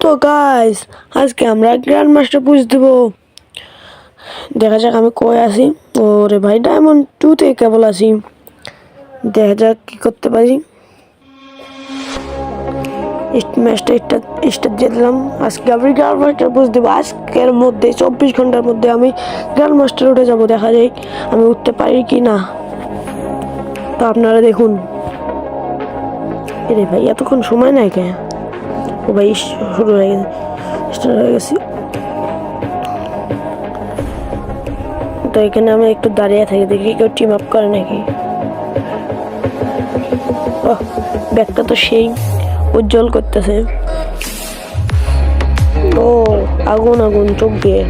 তো গাইস আজকে আমরা গ্র্যান্ড মাস্টার পুশ দেব। দেখা যাক আমি কই আছি। ওরে ভাই ডায়মন্ড 2 তে কেবল আছি। দেখা যাক কি করতে পারি। ম্যাচটা স্টার্ট দিলাম। আজকে আমি গ্র্যান্ড মাস্টার পুশ দেব। আজকের মধ্যে 24 ঘন্টার মধ্যে আমি গ্র্যান্ড মাস্টার উঠে যাব। দেখা যায় আমি উঠতে পারি কি না। তো আপনারা দেখুন। এরে ভাই এতক্ষণ সময় নাই কে? ও ভাই শুরু হয়ে গেছে, স্টার্ট হয়ে গেছি। তো এখানে আমি একটু দাঁড়িয়ে থাকি, দেখি কেউ টিম আপ করে নাকি। ব্যাগটা তো সেই উজ্জ্বল করতেছে। ও আগুন আগুন চোখ দিয়ে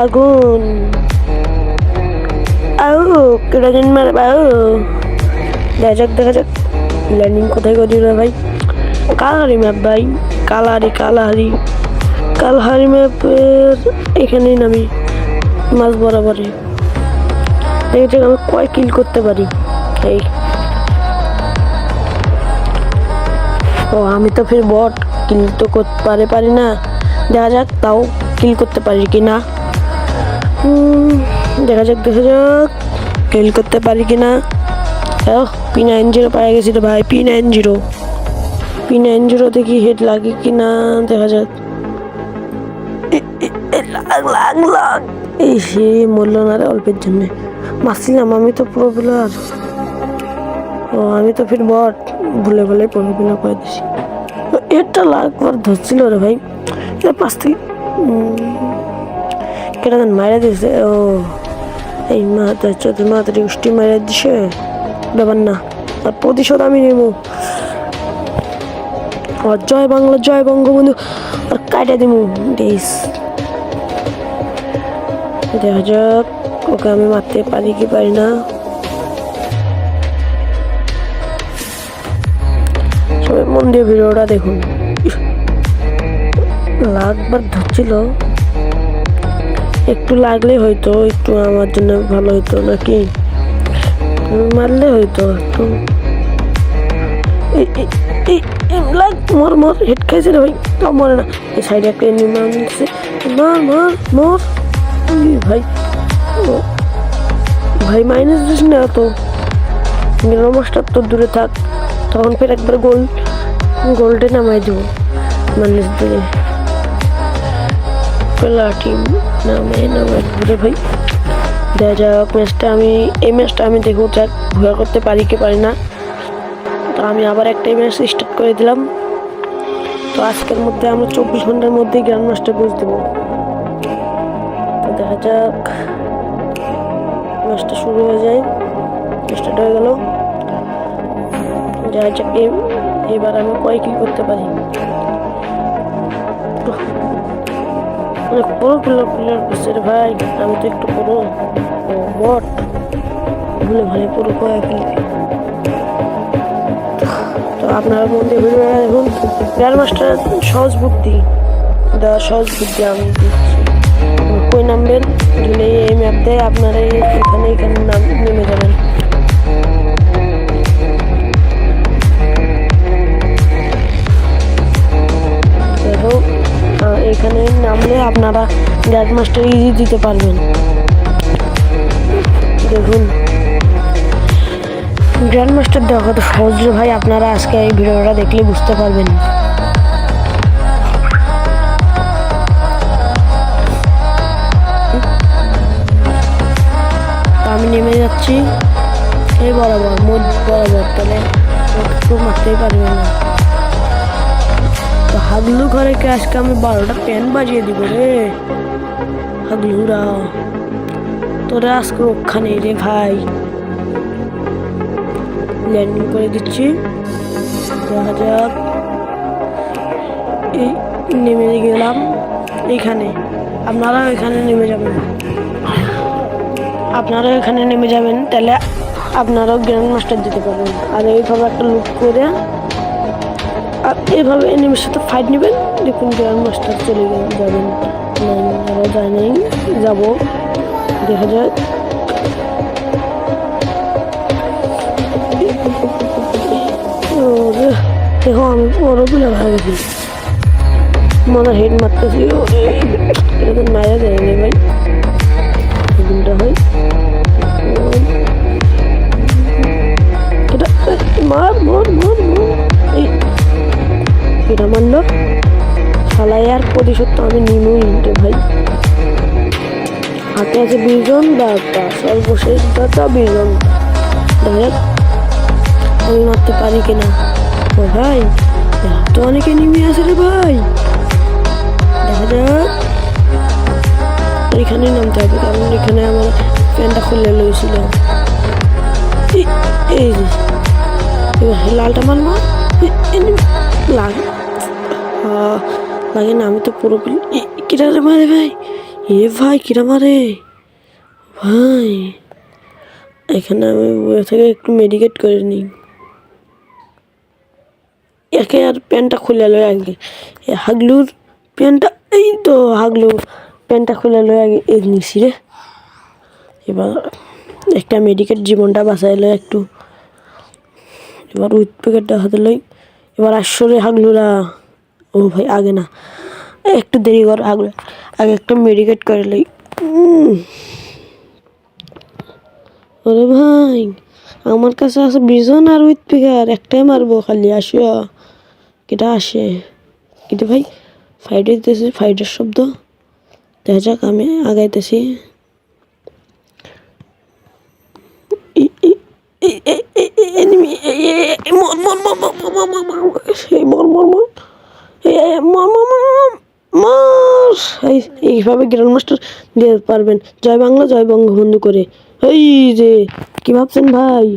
আগুন। কেটা দিন মারে দেখা যাক ল্যান্ডিং কোথায় করে দিল ভাই। কালাহারি ম্যাপ ভাই, কালাহারি ম্যাপের এখানেই নামি মাঝ বরাবরই। দেখে আমি কয় কিল করতে পারি। এই ও আমি তো ফির বট, কিল তো করতে পারি না। দেখা যাক তাও কিল করতে পারি কি না। দেখা যাক কিল করতে পারি কি না। P90 পাই গেছি রে ভাই। P90 দেখি হেড লাগে কি না। দেখা যাক। লাগ এই সে মরল না রে অল্পের জন্য। মারছিলাম আমি তো প্রো প্লেয়ার। ও আমি তো ফির বট, ভুলে প্রো প্লেয়ার করে দিছি। এটা লাগবার ধরছিল রে ভাই। পাশ থেকে কেটা মারা দিয়েছে। ও এই মাথাটি উষ্টি মারা দিছে। ব্যাপার না, আর প্রতিশোধ আমি নেব। আর জয় বাংলা, জয় বঙ্গবন্ধু, আর কাটা দিব দেশ। দেখা যাক ওকে আমি মারতে পারি কি পারি না। সবাই মন দিয়ে ভিডিওটা দেখুন। লাগবার ধরছিল, একটু লাগলে হয়তো একটু আমার জন্য ভালো হইতো নাকি। মারলে হয়তো একটু মর হেড খাইছে রে ভাই। তাও মরে না। এই সাইডে একটা এনিমি দিচ্ছে। মর ভাই মাইনাস দিস না তো। মাস্টার তো দূরে থাক। তখন ফের একবার গোল্ডে নামাই দেবো মাইনাস দিয়ে। টিম নামাই দূরে ভাই। দেখা যাক এই ম্যাচটা আমি দেখবো যাক ভুয়া করতে পারি কি পারি না। তো আমি আবার একটা ম্যাচ স্টার্ট করে দিলাম। তো আজকের মধ্যে আমরা 24 ঘন্টার মধ্যেই গ্র্যান্ড মাস্টার পুশ দেবো। তো দেখা যাক ম্যাচটা শুরু হয়ে যায়। স্টার্ট হয়ে গেল। দেখা যাক এবার আমি কয় কিল করতে পারি। পুরো প্লেয়ার করছে রে ভাই। আমি তো একটু পুরো বট, ভুলে ভাই পুরো কয় কিল। তো আপনারা মন দিয়ে ভিডিও দেখুন। গ্র্যান্ড মাস্টার সহজ বুদ্ধি আমি দিচ্ছি। কই নামবেন যদি এই ম্যাপ দেয়, আপনারা এখানে নেমে যাবেন। দেখো এখানে নামলে আপনারা গ্র্যান্ড মাস্টার ইজি দিতে পারবেন। দেখুন গ্র্যান্ড মাস্টার দেওয়া কত সহজ রে ভাই। আপনারা আজকে এই ভিডিওটা দেখলে বুঝতে পারবেন। আমি নেমে যাচ্ছি এই বরাবর তাহলে একটু মারতেই পারবে না। তো হাগলু ঘরে কে আজকে আমি 12টা প্যান বাজিয়ে দিব রে। হাগলুরা তোরা আজকে রক্ষা নেই রে ভাই। ল্যান্ডিং করে দিচ্ছি। দেখা যাক। এই নেমে গেলাম এইখানে। আপনারাও এখানে নেমে যাবেন। তাহলে আপনারাও গ্র্যান্ড মাস্টার দিতে পারবেন। আর এইভাবে একটা লুক করে আর এইভাবে এনিমির সাথে ফাইট নেবেন। দেখুন গ্র্যান্ড মাস্টার চলে যাবেন। যারা যায় নাই যাবো। দেখা যায় দেখো আমি বড় পিলা হয়ে গেছি, মনে হেড মারতেছি, এটা তো মারা যায়নি ভাই, এদিনটা হয় এটা, মার মার মার মার, এই এটা মারলো শালাই, আর প্রতিশোধ তো আমি নিমই রে ভাই। হাতে আছে 20 জন দাদা, সর্বশেষ দাদা 20 জন, দেখা যাক আমি মারতে পারি কিনা। ও ভাই তো অনেকে নেমে আছে রে ভাই, দেখা যাক। এখানে নামতে হবে, কারণ এখানে আমার প্যান্টটা খুলে লইছিল। এই যে লালটা মারবো, লাগে লাগে না, আমি তো পুরো কিরা মারে ভাই, এ ভাই কিরা মারে ভাই। এখানে আমি থেকে একটু মেডিকেট করে নিই, একে আর প্যান্টটা খুলে লয় আগে, হাগলুর প্যান্টটা, এই তো হাগলু প্যান্টটা খুলে লয় আগে, এই নিছি রে। এবার একটা মেডিকেট জীবনটা বাঁচাইলো একটু, এবার উইথ প্যাকেটটা হাতে লই। এবার আসলে হাগলুরা, ও ভাই আগে না, একটু দেরি কর, আগে আগে একটা মেডিকেট করে লই। ওরে ভাই আমার কাছে আছে 20 জন আর উইথ পিকার, একটাই মারবো খালি, আসিও কেটা আসে কিন্তু ভাই। ফাইট হইতেছে, ফাইটের শব্দ, দেখা যাক আমি আগাইতেছি। এইভাবে গ্র্যান্ড মাস্টার দিয়ে পারবেন, জয় বাংলা জয় বঙ্গবন্ধু করে। এই যে কি ভাবছেন ভাই,